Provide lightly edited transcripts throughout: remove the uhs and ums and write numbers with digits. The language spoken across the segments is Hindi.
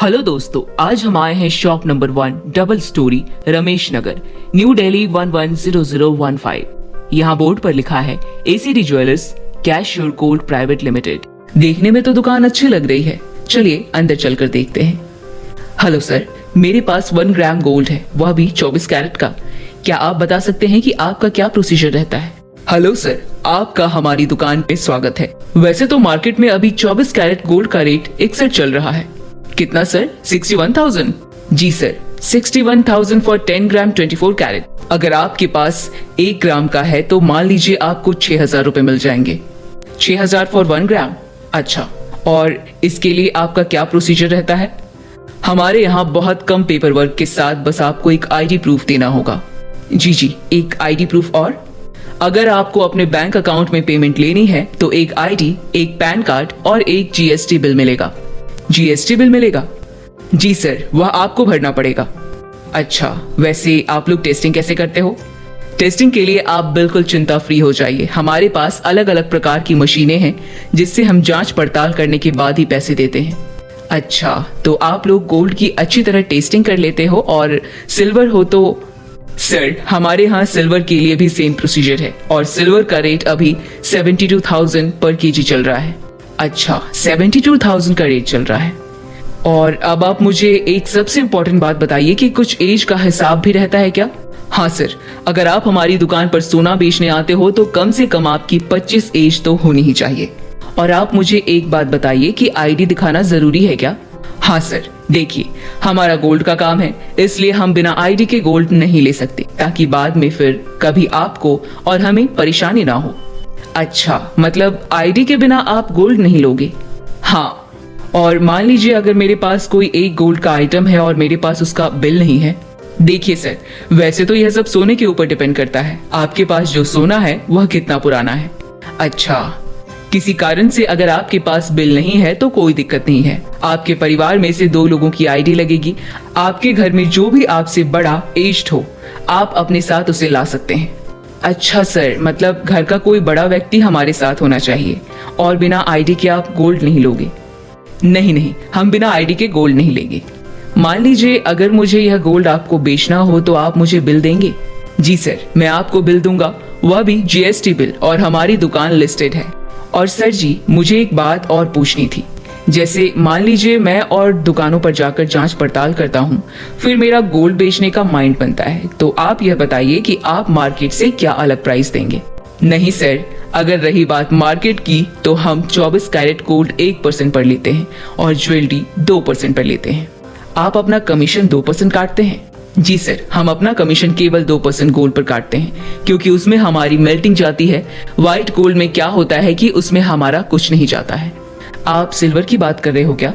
हेलो दोस्तों, आज हम आए हैं shop number 1 double storey Ramesh Nagar, New Delhi 110015। यहाँ बोर्ड पर लिखा है ACD jewellers cash your gold private limited. देखने में तो दुकान अच्छी लग रही है, चलिए अंदर चलकर देखते हैं। हेलो सर, मेरे पास 1 ग्राम गोल्ड है, वह भी 24 कैरेट का। क्या आप बता सकते हैं कि आपका क्या प्रोसीजर रहता है? हेलो सर, आपका हमारी दुकान पे स्वागत है। वैसे तो मार्केट में अभी 24 कैरेट गोल्ड का रेट 61 चल रहा है। कितना सर? 61,000? जी सर, 61,000 फॉर 10 ग्राम 24 कैरेट। अगर आपके पास 1 ग्राम का है तो मान लीजिए आपको 6,000 रुपए मिल जाएंगे। 6,000 फॉर 1 ग्राम? अच्छा, और इसके लिए आपका क्या प्रोसीजर रहता है? हमारे यहाँ बहुत कम पेपर वर्क के साथ बस आपको एक आईडी प्रूफ देना होगा। जी, एक आईडी प्रूफ। और अगर आपको अपने बैंक अकाउंट में पेमेंट लेनी है तो एक आईडी, एक पैन कार्ड और एक जीएसटी बिल मिलेगा। जीएसटी बिल मिलेगा? जी सर, वह आपको भरना पड़ेगा। अच्छा, वैसे आप लोग टेस्टिंग कैसे करते हो? टेस्टिंग के लिए आप बिल्कुल चिंता फ्री हो जाइए। हमारे पास अलग अलग प्रकार की मशीनें हैं जिससे हम जांच पड़ताल करने के बाद ही पैसे देते हैं। अच्छा, तो आप लोग गोल्ड की अच्छी तरह टेस्टिंग कर लेते हो। और सिल्वर हो तो? सर, हमारे यहाँ सिल्वर के लिए भी सेम प्रोसीजर है और सिल्वर का रेट अभी 72,000 पर केजी चल रहा है। अच्छा, 72,000 का रेट चल रहा है। और अब आप मुझे एक सबसे इम्पोर्टेंट बात बताइए कि कुछ एज का हिसाब भी रहता है क्या? हाँ सर, अगर आप हमारी दुकान पर सोना बेचने आते हो तो कम से कम आपकी 25 एज तो होनी ही चाहिए। और आप मुझे एक बात बताइए कि आईडी दिखाना जरूरी है क्या? हाँ सर, देखिए हमारा गोल्ड का काम है, इसलिए हम बिना आईडी के गोल्ड नहीं ले सकते, ताकि बाद में फिर कभी आपको और हमें परेशानी ना हो। अच्छा, मतलब आईडी के बिना आप गोल्ड नहीं लोगे? हाँ, और मान लीजिए अगर मेरे पास कोई एक गोल्ड का आइटम है और मेरे पास उसका बिल नहीं है। देखिए सर, वैसे तो यह सब सोने के ऊपर डिपेंड करता है, आपके पास जो सोना है वह कितना पुराना है। अच्छा, किसी कारण से अगर आपके पास बिल नहीं है तो कोई दिक्कत नहीं है। आपके परिवार में से 2 लोगों की आईडी लगेगी। आपके घर में जो भी आपसे बड़ा एज्ड हो, आप अपने साथ उसे ला सकते हैं। अच्छा सर, मतलब घर का कोई बड़ा व्यक्ति हमारे साथ होना चाहिए और बिना आईडी के आप गोल्ड नहीं लोगे? नहीं, हम बिना आईडी के गोल्ड नहीं लेंगे। मान लीजिए अगर मुझे यह गोल्ड आपको बेचना हो तो आप मुझे बिल देंगे? जी सर, मैं आपको बिल दूंगा, वह भी जीएसटी बिल, और हमारी दुकान लिस्टेड है। और सर जी, मुझे एक बात और पूछनी थी। जैसे मान लीजिए मैं और दुकानों पर जाकर जांच पड़ताल करता हूँ, फिर मेरा गोल्ड बेचने का माइंड बनता है, तो आप यह बताइए कि आप मार्केट से क्या अलग प्राइस देंगे? नहीं सर, अगर रही बात मार्केट की तो हम 24 कैरेट गोल्ड 1% पर लेते हैं और ज्वेलरी 2% पर लेते हैं। आप अपना कमीशन 2% काटते हैं? जी सर, हम अपना कमीशन केवल 2% गोल्ड पर काटते हैं, क्योंकि उसमें हमारी मेल्टिंग जाती है। व्हाइट गोल्ड में क्या होता है कि उसमें हमारा कुछ नहीं जाता है। आप सिल्वर की बात कर रहे हो क्या?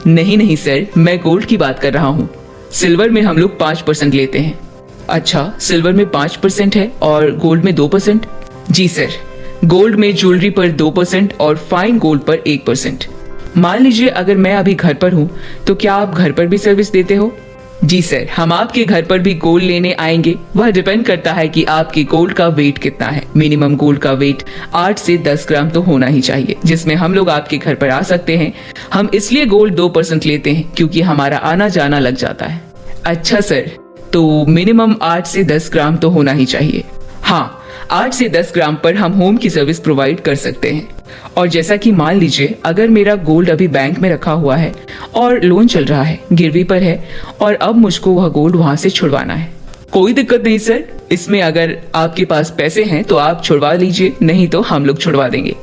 नहीं सर, मैं गोल्ड की बात कर रहा हूँ। सिल्वर में हम लोग 5% लेते हैं। अच्छा, सिल्वर में 5% है और गोल्ड में 2%? जी सर, गोल्ड में ज्वेलरी पर 2% और फाइन गोल्ड पर 1%। मान लीजिए अगर मैं अभी घर पर हूँ तो क्या आप घर पर भी सर्विस देते हो? जी सर, हम आपके घर पर भी गोल्ड लेने आएंगे। वह डिपेंड करता है कि आपके गोल्ड का वेट कितना है। मिनिमम गोल्ड का वेट 8 से 10 ग्राम तो होना ही चाहिए, जिसमें हम लोग आपके घर पर आ सकते हैं। हम इसलिए गोल्ड 2% लेते हैं क्योंकि हमारा आना जाना लग जाता है। अच्छा सर, तो मिनिमम 8 से 10 ग्राम तो होना ही चाहिए। हाँ, 8 से 10 ग्राम पर हम होम की सर्विस प्रोवाइड कर सकते हैं। और जैसा कि मान लीजिए अगर मेरा गोल्ड अभी बैंक में रखा हुआ है और लोन चल रहा है, गिरवी पर है, और अब मुझको वह गोल्ड वहां से छुड़वाना है। कोई दिक्कत नहीं सर, इसमें अगर आपके पास पैसे हैं तो आप छुड़वा लीजिए, नहीं तो हम लोग छुड़वा देंगे।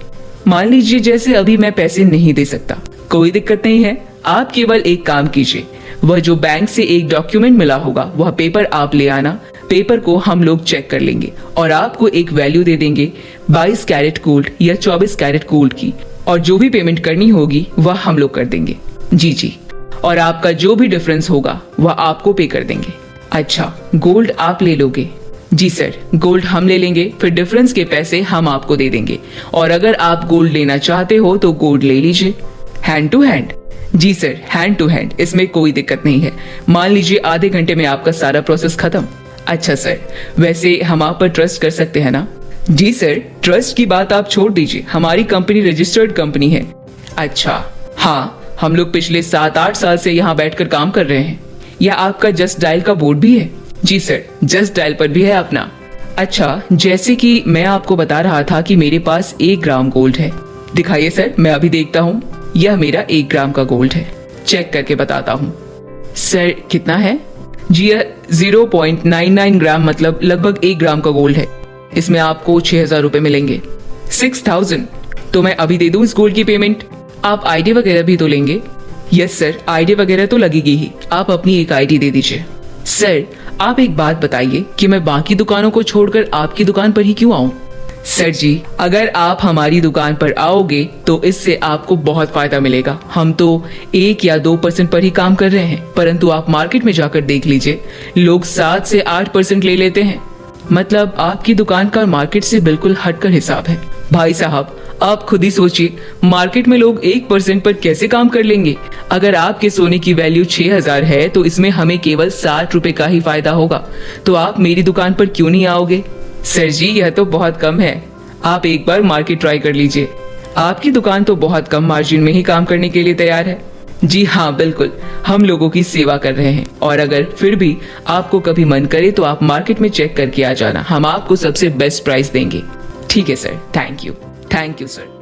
मान लीजिए जैसे अभी मैं पैसे नहीं दे सकता, कोई दिक्कत नहीं है। आप केवल एक काम कीजिए, वह जो बैंक से एक डॉक्यूमेंट मिला होगा वह पेपर आप ले आना। पेपर को हम लोग चेक कर लेंगे और आपको एक वैल्यू दे देंगे 22 कैरेट गोल्ड या 24 कैरेट गोल्ड की, और जो भी पेमेंट करनी होगी वह हम लोग कर देंगे। जी, और आपका जो भी डिफरेंस होगा वह आपको पे कर देंगे। अच्छा, गोल्ड आप ले लोगे? जी सर, गोल्ड हम ले लेंगे, फिर डिफरेंस के पैसे हम आपको दे देंगे। और अगर आप गोल्ड लेना चाहते हो तो गोल्ड ले लीजिए। Hand to hand? जी सर, हैंड टू हैंड, इसमें कोई दिक्कत नहीं है। मान लीजिए आधे घंटे में आपका सारा प्रोसेस खत्म। अच्छा सर, वैसे हम आप पर ट्रस्ट कर सकते हैं ना? जी सर, ट्रस्ट की बात आप छोड़ दीजिए, हमारी कंपनी रजिस्टर्ड कंपनी है। अच्छा, हाँ, हम लोग पिछले 7-8 साल से यहाँ बैठकर काम कर रहे हैं। यह आपका जस्ट डायल का बोर्ड भी है? जी सर, जस्ट डायल पर भी है अपना। अच्छा, जैसे कि मैं आपको बता रहा था कि मेरे पास 1 ग्राम गोल्ड है। दिखाइए सर, मैं अभी देखता हूँ। यह मेरा 1 ग्राम का गोल्ड है, चेक करके बताता हूँ। सर कितना है? जी यह 0.99 ग्राम मतलब लगभग 1 ग्राम का गोल्ड है। इसमें आपको 6,000 रुपए मिलेंगे। 6,000? तो मैं अभी दे दूं इस गोल्ड की पेमेंट? आप आईडी वगैरह भी तो लेंगे? यस सर, आईडी वगैरह तो लगेगी ही। आप अपनी एक आईडी दे दीजिए। सर आप एक बात बताइए कि मैं बाकी दुकानों को छोड़कर आपकी दुकान पर ही क्यों आऊं? सर जी, अगर आप हमारी दुकान पर आओगे तो इससे आपको बहुत फायदा मिलेगा। हम तो 1 या 2% पर ही काम कर रहे हैं, परंतु आप मार्केट में जाकर देख लीजिए, लोग 7 से 8% ले लेते हैं। मतलब आपकी दुकान का मार्केट से बिल्कुल हटकर हिसाब है। भाई साहब, आप खुद ही सोचिए, मार्केट में लोग 1% पर कैसे काम कर लेंगे? अगर आपके सोने की वैल्यू 6,000 है तो इसमें हमें केवल 60 रुपए का ही फायदा होगा। तो आप मेरी दुकान पर क्यों नहीं आओगे? सर जी, यह तो बहुत कम है। आप एक बार मार्केट ट्राई कर लीजिए। आपकी दुकान तो बहुत कम मार्जिन में ही काम करने के लिए तैयार है। जी हाँ, बिल्कुल, हम लोगों की सेवा कर रहे हैं। और अगर फिर भी आपको कभी मन करे तो आप मार्केट में चेक करके आ जाना, हम आपको सबसे बेस्ट प्राइस देंगे। ठीक है सर, थैंक यू सर।